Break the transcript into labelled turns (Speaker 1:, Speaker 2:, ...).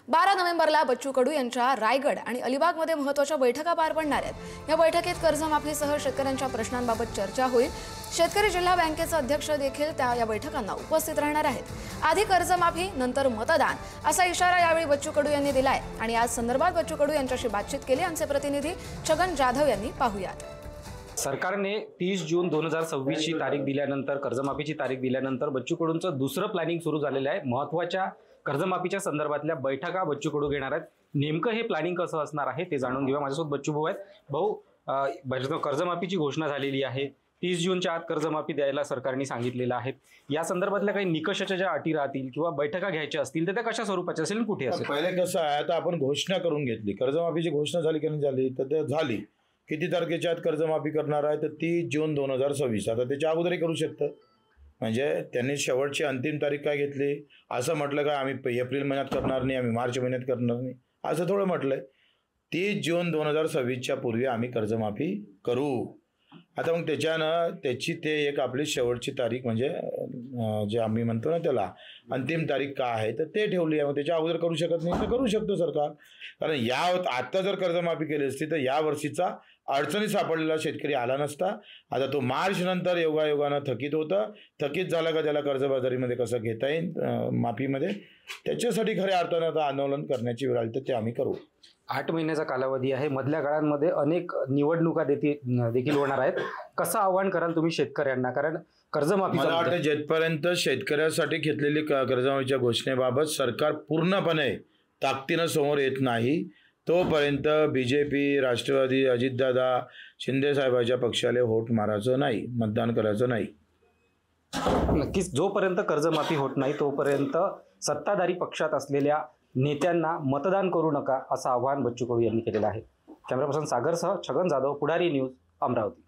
Speaker 1: 12 नोव्हेंबरला बच्चू कडू यांच्या रायगड आणि अलिबागमध्ये महत्त्वाच्या बैठका पार पडणार आहेत। या बैठकीत कर्जमाफीसह शेतकऱ्यांच्या प्रश्नांबाबत चर्चा होईल। शेतकरी जिल्हा बँकेचे अध्यक्ष देखील या बैठकांना उपस्थित राहणार आहेत। आधी कर्जमाफी नंतर मतदान असा इशारा यावेळी बच्चू कडू यांनी दिलाय आणि आज संदर्भात बच्चू कडू यांच्याशी बातचीत केली। आमचे प्रतिनिधी छगन जाधव यांनी पाहुयात।
Speaker 2: सरकारने 30 जून 2026 ची तारीख दिल्यानंतर कर्जमाफीची तारीख दिल्यानंतर बच्चू कडूंचं दुसरं प्लॅनिंग सुरू झालेलं आहे। महत्त्वाच्या कर्जमाफीच्या संदर्भातल्या बैठका बच्चू कडू घेणार आहेत। नेमकं हे प्लॅनिंग कसं असणार आहे ते जाणून घेऊया। माझ्यासोबत बच्चू भाऊ आहेत। भाऊ, कर्जमाफीची घोषणा झालेली आहे। 30 जूनच्या आत कर्जमाफी द्यायला सरकारने सांगितलेलं आहे। या संदर्भातल्या काही निकषाच्या ज्या अटी राहतील किंवा बैठका घ्यायच्या असतील तर त्या कशा स्वरूपाच्या असेल, कुठे असेल?
Speaker 3: पहिले कसं आहे, आता आपण घोषणा करून घेतली, कर्जमाफीची घोषणा झाली की नाही झाली, तर ते झाली। किती तारखेच्या आत कर्जमाफी करणार आहे तर 30 जून 2026। आता त्याच्या अगोदरही करू शकतं। म्हणजे त्यांनी शेवटची अंतिम तारीख काय घेतली, असं म्हटलं का आम्ही एप्रिल महिन्यात करणार नाही, आम्ही मार्च महिन्यात करणार नाही, असं थोडं म्हटलंय। 30 जून 2026च्या पूर्वी आम्ही कर्जमाफी करू। आता मग त्याची ते एक आपली शेवटची तारीख म्हणजे जे आम्ही म्हणतो ना त्याला अंतिम तारीख काय आहे तर ते ठेवली आहे। मग त्याच्या अगोदर करू शकत नाही तर करू शकतो सरकार, कारण आता जर कर्जमाफी केली असती तर या वर्षीचा अडचणी सापडलेला शेतकरी आला नसता। आता तो मार्च नंतर योगायोगानं थकीत होतं, थकीत झाला का त्याला कर्जबाजारीमध्ये कसं घेता येईल माफीमध्ये, त्याच्यासाठी खऱ्या अर्थानं आता आंदोलन करण्याची वेळ आली तर ते आम्ही करू।
Speaker 2: 8 महिन्याचा कालावधी आहे। मधल्या काळांमध्ये अनेक निवडणुका देखील होणार आहेत। कसं आव्हान कराल तुम्ही शेतकऱ्यांना, कारण कर्जमाफी
Speaker 3: मला वाटतं जेथपर्यंत शेतकऱ्यासाठी घेतलेली कर्जमाफीच्या घोषणेबाबत सरकार पूर्णपणे ताकदीनं समोर येत नाही तोपर्यंत बीजेपी, राष्ट्रवादी, अजितदादा, शिंदे साहेबांच्या पक्षाला वोट मारायचं नाही, मतदान करायचं नाही।
Speaker 2: नक्कीच जोपर्यंत कर्जमाफी होत नाही तोपर्यंत सत्ताधारी पक्षात असलेल्या नेत्यांना मतदान करू नका असं आवाहन बच्चू कडू यांनी केलेलं आहे। कॅमेरा पर्सन सागरसह छगन जाधव, पुढारी न्यूज, अमरावती।